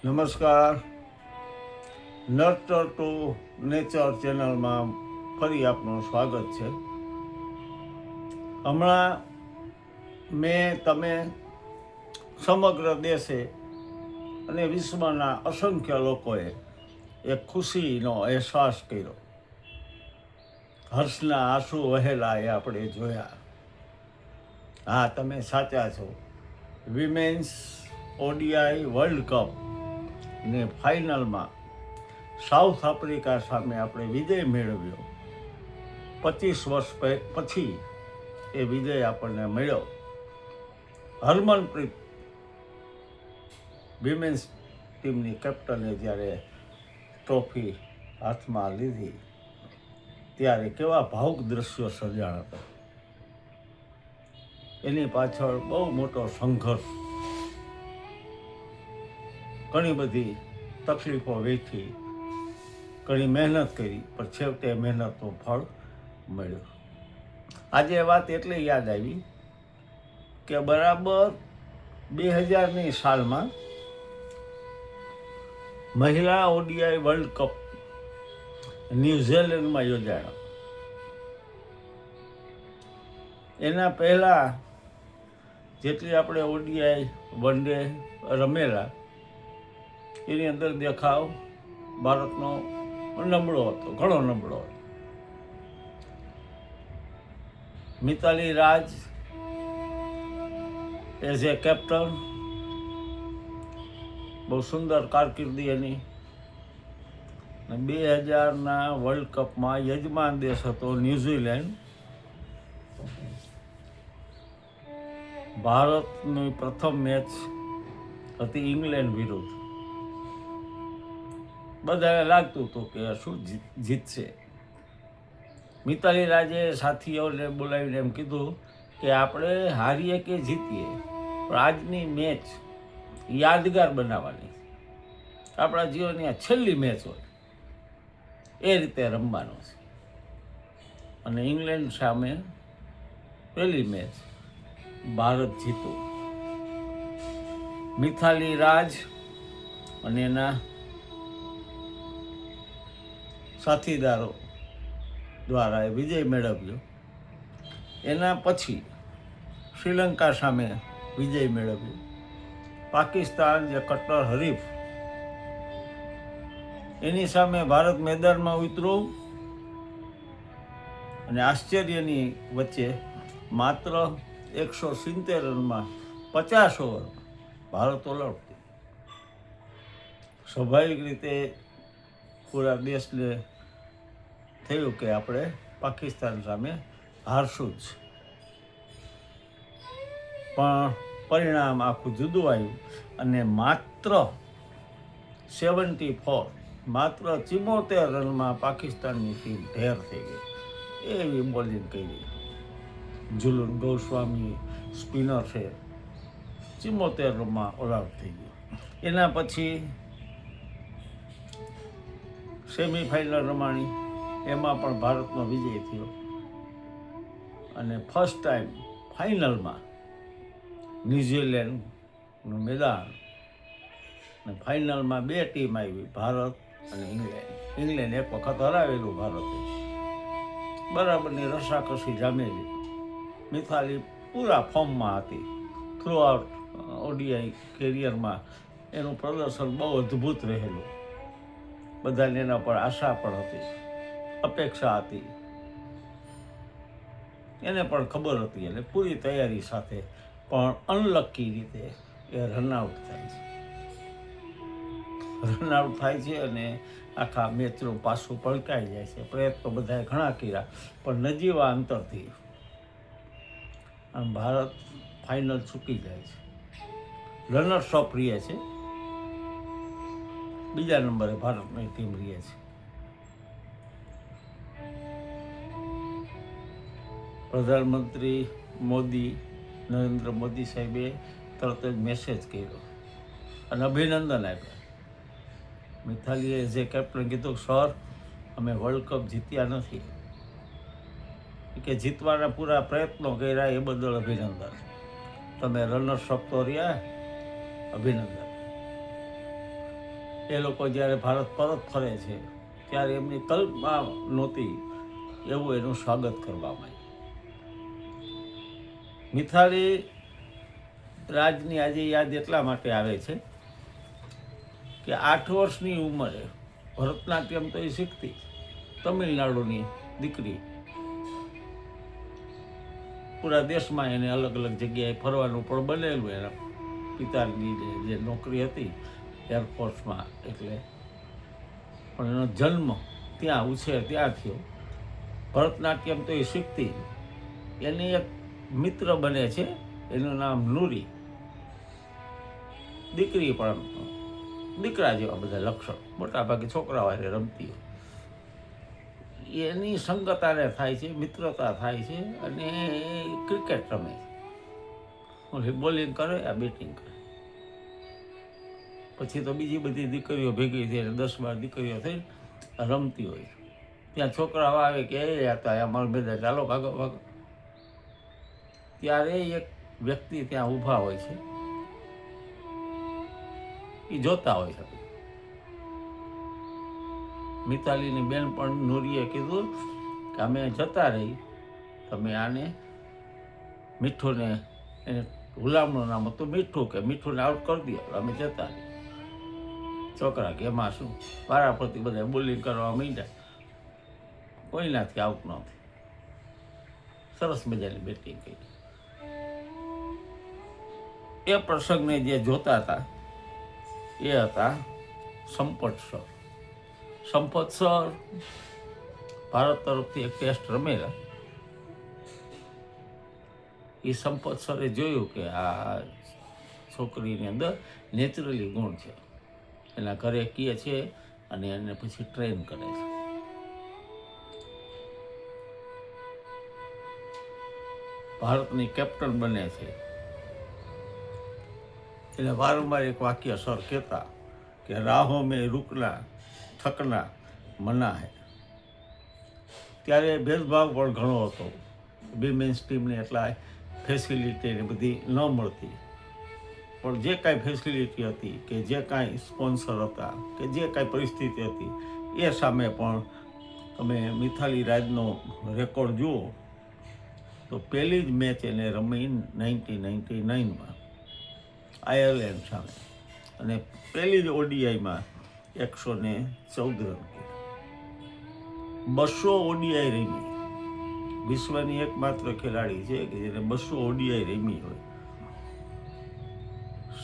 નમસ્કાર. Nurture two nature ચેનલમાં ફરી આપનું સ્વાગત છે. હમણાં તમે સમગ્ર દેશે અને વિશ્વના અસંખ્ય લોકોએ એક ખુશીનો અહેસાસ કર્યો. હર્ષના આંસુ વહેલા એ આપણે જોયા. હા, તમે સાચા છો. વિમેન્સ ઓડીઆઈ વર્લ્ડ કપ ને ફાઇનલમાં સાઉથ આફ્રિકા સામે આપણે વિજય મેળવ્યો. 25 વર્ષ પછી એ વિજય આપણને મળ્યો. હરમનપ્રીત વિમેન્સ ટીમની કેપ્ટને જ્યારે ટ્રોફી હાથમાં લીધી ત્યારે કેવા ભાવુક દ્રશ્યો સર્જાણ હતા. એની પાછળ બહુ મોટો સંઘર્ષ, ઘણી બધી તકલીફો વેઠી, ઘણી મહેનત કરી, પણ છેવટે મહેનતનું ફળ મળ્યું. આજે વાત એટલે યાદ આવી કે બરાબર 2000ની સાલમાં મહિલા ઓડીઆઈ વર્લ્ડ કપ ન્યૂઝીલેન્ડમાં યોજાયો. એના પહેલાં જેટલી આપણે ઓડીઆઈ વન ડે રમેલા એની અંદર દેખાવ ભારતનો નબળો હતો, ઘણો નબળો હતો. મિતાલી રાજ એઝ એ કેપ્ટન, બહુ સુંદર કારકિર્દી એની. 2000ના વર્લ્ડ કપમાં યજમાન દેશ હતો ન્યૂઝીલેન્ડ. ભારતની પ્રથમ મેચ હતી ઇંગ્લેન્ડ વિરુદ્ધ. બધાને લાગતું હતું કે શું જીતશે. મિતાલી રાજે સાથીઓને બોલાવીને એમ કીધું કે આપણે હારીએ કે જીતીએ, પણ આજની મેચ યાદગાર બનાવવાની, આપણા જીવનની આ છેલ્લી મેચ હોય એ રીતે રમવાનું છે. અને ઇંગ્લેન્ડ સામે પહેલી મેચ ભારત જીતું. મિતાલી રાજ અને એના સાથીદારો દ્વારા એ વિજય મેળવ્યો. એના પછી શ્રીલંકા સામે વિજય મેળવ્યો. પાકિસ્તાન જે કટ્ટર હરીફ, એની સામે ભારત મેદાનમાં ઉતર્યું અને આશ્ચર્યની વચ્ચે માત્ર 170 રનમાં 50 ઓવર ભારત ઓલવતી. સ્વાભાવિક રીતે પૂરા દેશને થયું કે આપણે પાકિસ્તાન સામે હારશું જ. પણ પરિણામ આખું જુદું આવ્યું અને માત્ર 74 રનમાં પાકિસ્તાનની ટીમ ઢેર થઈ ગઈ. એવી બોલિંગ કરી. ઝુલન ગોસ્વામી સ્પિનર છે, 74 રનમાં ઓલ આઉટ થઈ ગયો. એના પછી સેમિફાઇનલ રમાણી, એમાં પણ ભારતનો વિજય થયો. અને ફર્સ્ટ ટાઈમ ફાઇનલમાં ન્યૂઝીલેન્ડનું મેદાન, અને ફાઇનલમાં 2 ટીમ આવી, ભારત અને ઇંગ્લેન્ડ. ઇંગ્લેન્ડ એક વખત હરાવેલું ભારતે. બરાબરની રસાકસી જામેલી. મિતાલી પૂરા ફોર્મમાં હતી. થ્રુ આઉટ ઓડીઆઈ કેરિયરમાં એનું પ્રદર્શન બહુ અદ્ભુત રહેલું. બધાને એના પર આશા પણ હતી, અપેક્ષા હતી. એને પણ ખબર હતી, એટલે પૂરી તૈયારી સાથે, પણ અનલકી રીતે એ રનઆઉટ થાય છે. રનઆઉટ થાય છે અને આખા મેચનું પાછું પલટાઈ જાય છે. પ્રયત્નો બધાએ ઘણા કર્યા, પણ નજીવા અંતરથી આમ ભારત ફાઇનલ ચૂકી જાય છે. રનર્સ અપ રહે છે. બીજા નંબરે ભારતની ટીમ રહે છે. પ્રધાનમંત્રી નરેન્દ્ર મોદી સાહેબે તરત જ મેસેજ કર્યો અને અભિનંદન આપ્યા. મિતાલીએ જે કેપ્ટન કીધું, સર અમે વર્લ્ડ કપ જીત્યા નથી, કે જીતવાના પૂરા પ્રયત્નો કર્યા એ બદલ અભિનંદન. તમે રનર્સ અપ તો રહ્યા, અભિનંદન. એ લોકો જ્યારે ભારત પરત ફરે છે ત્યારે એમની કલ્પના નહોતી એવું એનું સ્વાગત કરવામાં આવ્યું. મિથાલી રાજની આજે યાદ એટલા માટે આવે છે કે 8 વર્ષની ઉંમરે ભરતનાટ્યમ તો એ શીખતી, તમિલનાડુની દીકરી, પૂરા દેશમાં એને અલગ અલગ જગ્યાએ ફરવાનું પણ બનેલું. એના પિતાની જે નોકરી હતી એરફોર્સમાં, એટલે પણ એનો જન્મ ત્યાં, ઉછેર ત્યાં થયો. ભરતનાટ્યમ તો એ શીખતી. એની એક મિત્ર બને છે, એનું નામ નૂરી. દીકરી પણ દીકરા જેવા બધા લક્ષણ, મોટાભાગે છોકરાઓ હારે રમતી હોય. એની સંગતાને થાય છે, મિત્રતા થાય છે અને ક્રિકેટ રમે છે. બોલિંગ કરે, આ બેટિંગ કરે. પછી તો બીજી બધી દીકરીઓ ભેગી થઈ, 10-12 દીકરીઓ થઈ રમતી હોય. ત્યાં છોકરાઓ આવે કે એ હતા અમારા બધા, ચાલો ભાગો ભાગો. ત્યારે એક વ્યક્તિ ત્યાં ઊભા હોય છે, એ જોતા હોય છે. મિતાલીની બેન પણ નૂરીએ કીધું કે અમે જતા રહી, તમે આને મીઠુંને, એને ગુલામનું નામ હતું મીઠું, કે મીઠુંને આઉટ કરી દો, અમે જતા રહી. છોકરા કે એમાં શું, વારાફરતી બધા બોલિંગ કરવા માંડ્યા, કોઈનાથી આઉટ ન થઈ. સરસ મજાની બેટિંગ કરી. એ પ્રસંગને જે જોતા હતા એ હતા સંપત સર. સંપત સર ભારત તરફથી એક ટેસ્ટ રમેલા. એ સંપત સરે જોયું કે આ છોકરીની અંદર નેચરલી ગુણ છે, એના ઘરે કહે છે અને એને પછી ટ્રેન કરે છે. ભારતની કેપ્ટન બને છે. એટલે વારંવાર એક વાક્ય સર કહેતા કે રાહો મેં રૂકના થકના મના હે. ત્યારે ભેદભાવ પણ ઘણો હતો. વિમેન્સ ટીમને એટલા ફેસિલિટી ને બધી ન મળતી, પણ જે કાંઈ ફેસિલિટી હતી, કે જે કાંઈ સ્પોન્સર હતા, કે જે કાંઈ પરિસ્થિતિ હતી, એ સામે પણ તમે મિથાલી રાજનો રેકોર્ડ જુઓ તો પહેલી જ મેચ એને રમી 1999માં આયર્લેન્ડ સામે, અને પહેલી જ ઓડીઆઈમાં 114 રન. 200 ઓડીઆઈ રમી. વિશ્વની એકમાત્ર ખેલાડી છે કે જેને 200 ઓડીઆઈ રમી હોય.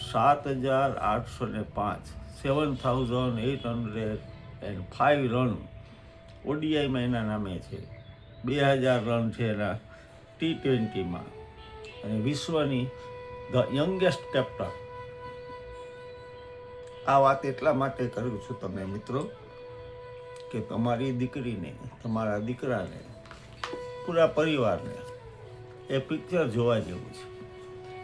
7,805 7,805 રન ઓડીઆઈમાં એના નામે છે. 2,000 રન છે એના T20માં. અને વિશ્વની ધ યંગેસ્ટ કેપ્ટન. આ વાત એટલા માટે કરું છું તમને મિત્રો કે તમારી દીકરીને, તમારા દીકરાને, પૂરા પરિવારને એ પિક્ચર જોવા જેવું છે.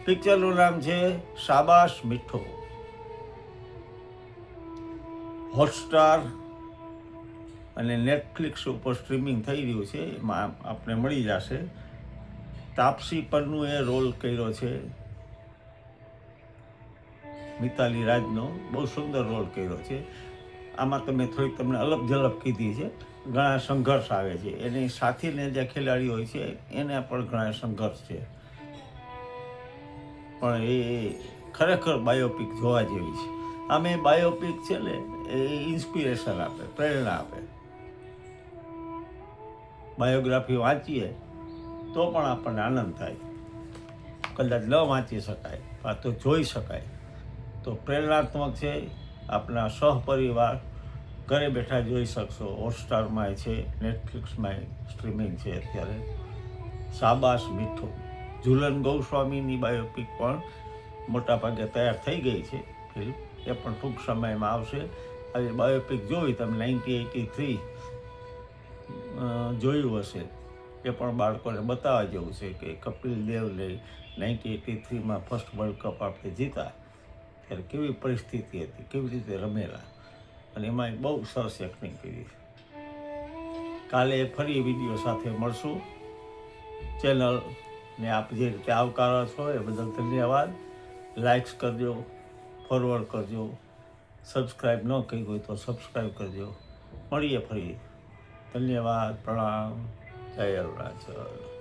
પિક્ચરનું નામ છે શાબાશ મીઠો. હોટસ્ટાર અને નેટફ્લિક્સ ઉપર સ્ટ્રીમિંગ થઈ રહ્યું છે, એમાં આપણે મળી જશે. તાપસી પન્નુએ રોલ કર્યો છે મિતાલી રાજનો, બહુ સુંદર રોલ કર્યો છે. આમાં તમે થોડીક તમને અલગ ઝલક કીધી છે. ઘણા સંઘર્ષ આવે છે, એની સાથીને જે ખેલાડી હોય છે એને પણ ઘણા સંઘર્ષ છે. પણ એ ખરેખર બાયોપિક જોવા જેવી છે. આમે બાયોપિક છે ને એ ઇન્સ્પિરેશન આપે, પ્રેરણા આપે. બાયોગ્રાફી વાંચીએ તો પણ આપણને આનંદ થાય. કદાચ ન વાંચી શકાય, આ તો જોઈ શકાય. તો પ્રેરણાત્મક છે. આપણા સહપરિવાર ઘરે બેઠા જોઈ શકશો. હોટસ્ટારમાં છે, નેટફ્લિક્સમાં સ્ટ્રીમિંગ છે અત્યારે. શાબાશ મીઠો. ઝુલન ગોસ્વામીની બાયોપિક પણ મોટાભાગે તૈયાર થઈ ગઈ છે ફિલ્મ, એ પણ ટૂંક સમયમાં આવશે. આવી બાયોપિક જોઈ તમે 1983 જોયું હશે, એ પણ બાળકોને બતાવવા જેવું છે કે કપિલ દેવને 1983માં ફર્સ્ટ વર્લ્ડ કપ આપણે જીતા ત્યારે કેવી પરિસ્થિતિ હતી, કેવી રીતે રમેલા, અને એમાં બહુ સરસ એક્ટિંગ કરી છે. કાલે ફરી વિડીયો સાથે મળશું. ચેનલને આપ જે રીતે આવકારો છો એ બદલ ધન્યવાદ. લાઇક્સ કરજો, ફોરવર્ડ કરજો, સબસ્ક્રાઈબ ન કરી હોય તો સબસ્ક્રાઈબ કરજો. મળીએ ફરી. ધન્યવાદ. પ્રણામ. જય અરુણાચલ.